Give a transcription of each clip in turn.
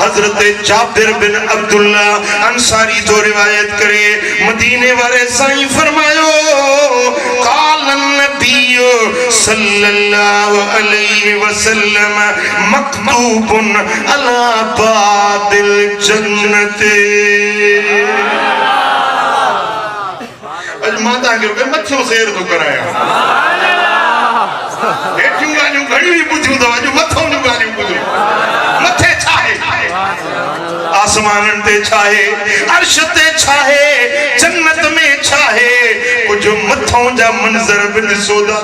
हजरत जाबिर बिन अब्दुल्ला अंसारी तो रिवायत करे मदीने वाले साईं फरमायो कालन नबी सल्लल्लाहु अलैहि वसल्लम मकतूबुन अला बाबिल जन्नते। अज माता के मथो शेर तो कराया हेठियूं ॻाल्हियूं घणियूं ॿुधियूं अथव अॼु मथो जूं ॻाल्हियूं ॿुधियूं मथे छा आहे आसमाननि ते छा आहे अर्श ते छा आहे जन्नत में छा आहे कुछ मथों जा मंज़र बि ॾिसो था।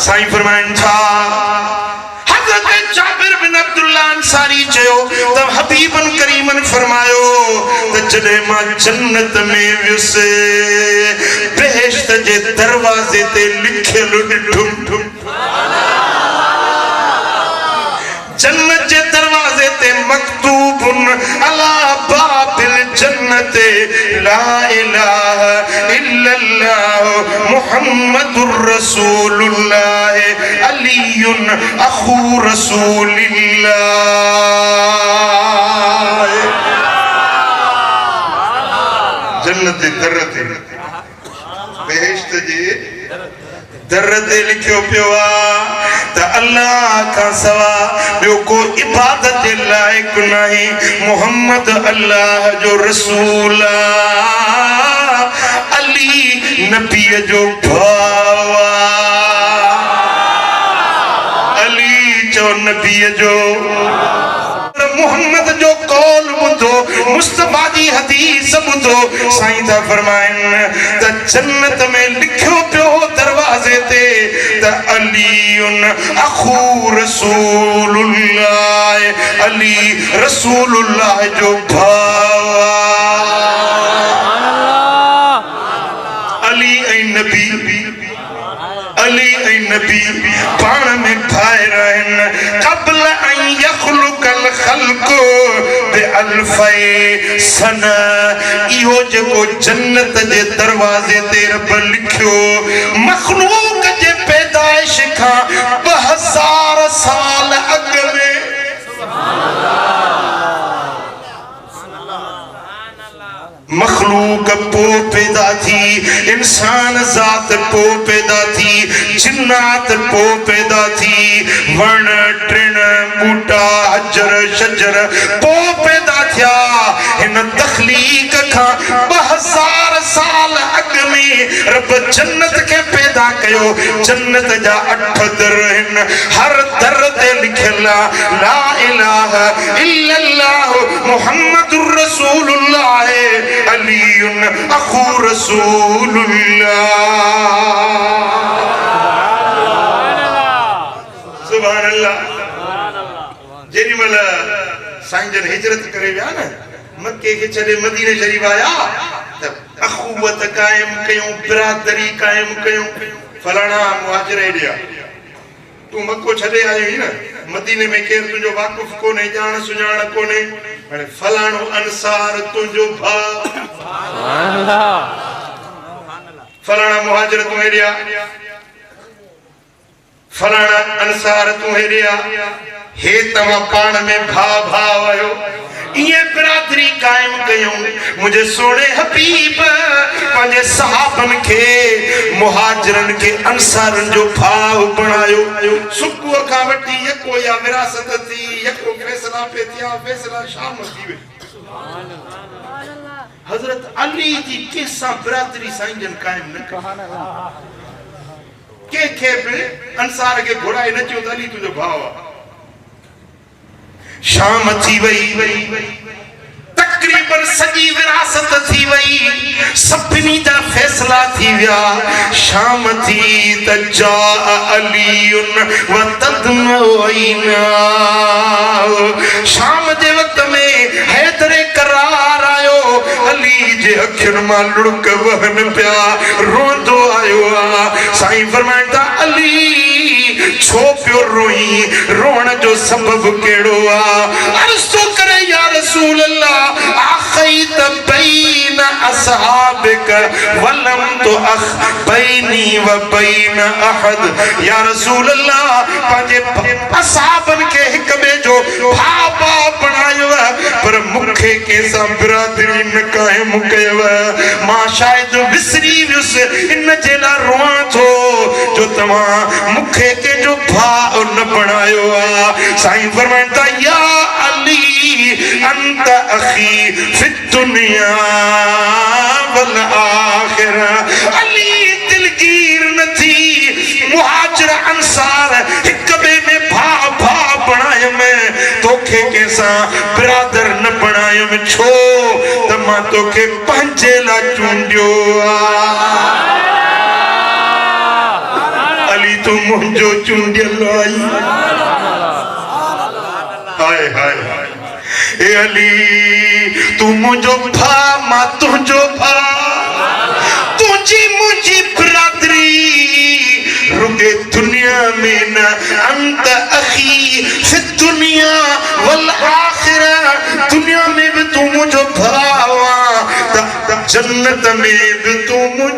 साईं फरमाइनि था हज़रत जाबिर बिन अब्दुल्ला अंसारी चयो त हबीबन करीमन फरमायो त जॾहिं मां जन्नत में वियुसि बेहिश्त जे दरवाज़े ते लिखियल ॾिठुमि जन्नत जे दरवाज़े ते मकतूबुन अला बाबिल जन्नत ला इलाहा इल्लल्लाह मुहम्मदुर रसूलुल्लाह अलीयुन अखू रसूलिल्लाह। जन्नत जे दर ते बेहिश्त जे दर ते लिखियो पियो आहे त अल्लाह का सवा ॿियो को इबादत जे लाइक़ नहीं मोहम्मद अल्लाह जो रसूल अली नबी जो भाउ अली जो नबी जो मोहम्मद जो कौल बुधो मुस्तफा जी हदीस बुधो साईं था फरमाइनि त जन्नत में लिखियो पियो दरवाज़े ते त अलीयुन अखू रसूलुल्लाह अली रसूलुल्लाह जो भाउ अली ऐं नबी अली ऐं नबी पाण में भाइर आहिनि क़ब्ल अन यख़्लुक़ल ख़ल्क़ बिअल्फ़ै सना इहो जेको जन्नत जे दरवाज़े ते रब लिखियो मख़लूक जे पैदाइश खां 2000 साल अॻ में मखलूक पो पैदा थी इंसान ज़ात पो पैदा थी जिन्नात पो पैदा थी वण टिण बूटा हजर शजर पो पैदा थिया इन तख़लीक खां 2000 साल अॻ में रब जन्नत के पैदा कयो। जन्नत जा 8 दर आहिनि हर दर ते लिखियल ला इलाहा इल्लल्लाह मुहम्मदुर रसूलुल्लाह अलीयुन अखू रसूलुल्लाह। सुभान अल्लाह। जेॾी महिल साईं जन हिजरत करे विया न मक्के खे छॾे मदीने शरीफ आया त अखुवत कायम कयूं बिरादरी कायम कयूं फलाणा मुहाजिर हेॾिया तू मक्को छॾे आयो ही न मदीने में केर तुंहिंजो वाक़ुफ़ कोन्हे ॼाण सुञाण कोन्हे हाणे फलाणो अंसार तुंहिंजो भाउ फलाणा मुहाजिर तूं हेॾिया फलाणा अंसार तूं हेॾिया हे तव्हां पाण में भाउ आहियो ये बिरादरी कायम कयूं मुझे सोने हबीब पंहिंजे सहाबन के मुहाजिरन के अंसारन जो भाउ बणायो सुबुह खां वठी यको या विरासत थी यको फैसला पे थिया फैसला शाम थी वे हजरत अली जी केसा बिरादरी साईं जन कायम न के भी अंसार के घोड़ाए न चयो अली तुझो भाउ शाम थी वई तकरीबन सजी विरासत थी वई सभिनी जा फैसला थी विया शाम थी त जा अलीयुन व तदमईना शाम जे वक्त में हैदरे करार आयो अली जे अखियुनि मां लुड़क वहन पिया रोंदो आयो साईं फरमाइनि था अली छो पियो रोई रोण जो सबब केड़ो अर्ज़ तो करे या रसूल अल्लाह आखैत बैन असहाबिक वलम तो अख बैनी व बैन अहद या रसूल अल्लाह पंहिंजे असहाबन के हिक ॿिए जो भाउ कैसा बिरादरी न कायम कयव मां शायद विसरी वियुस इन जेला रोआ थो जो तमा मुखे के जो भा न बनायो आ साईं फरमाइंदा या अली अंत अखी फिद दुनिया वल आखिरा अली दिलगीर न थी मुहाजिर अंसार एक बे में भा भा बनाए में तोखे कैसा बिरादर न बनाए में छो तमा तोखे पंजे ला चूंडियो अली तू मुंजो चूंडियल आई हाय हाय ए अली तू मुंजो भा मा तुंजो भा तुझी मुझी बिरादरी रुके दुनिया में न अंत अखी फिर दुनिया वल आखिरा दुनिया में भी तू मुझो भावा जन्नत में भी तू मुझो